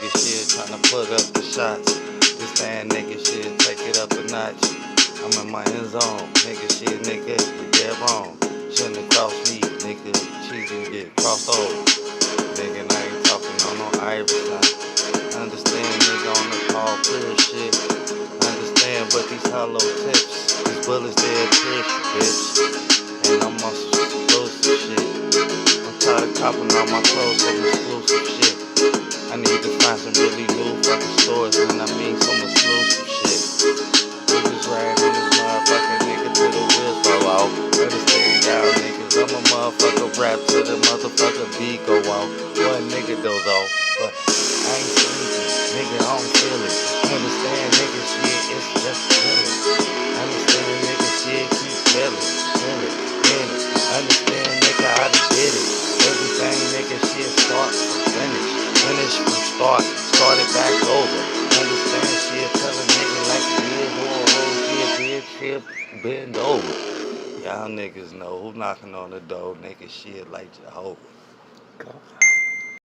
nigga shit, tryna put up the shots. This damn nigga shit, take it up a notch. I'm in my end zone, nigga shit, nigga, you dead wrong. Shouldn't have crossed me, nigga, cheese and get crossed over. Nigga, I ain't talking on no Iverson. Understand, nigga, on the call clear shit. Understand, but these hollow tips, these bullets, they'll pierce you, bitch. And I'm on some explosive shit. I'm tired of copping all my clothes, some exclusive shit. I need to find some really new fucking stores, and I mean some exclusive shit. Niggas riding in this motherfucking nigga till the wheels fall off. Understand y'all niggas, I'm a motherfucker rap till the motherfucker beat go off. One nigga doze off, but I ain't sleepy, nigga, I don't feel it. Understand nigga shit, it's just feeling. Understand nigga shit, keep feeling, feel it. Understand nigga, I done did it. Everything nigga shit start from finish. Finish from start, started back over. Understand shit, tell a nigga like it is, or shit, bend over. Y'all niggas know who knocking on the door, nigga shit like Jehovah.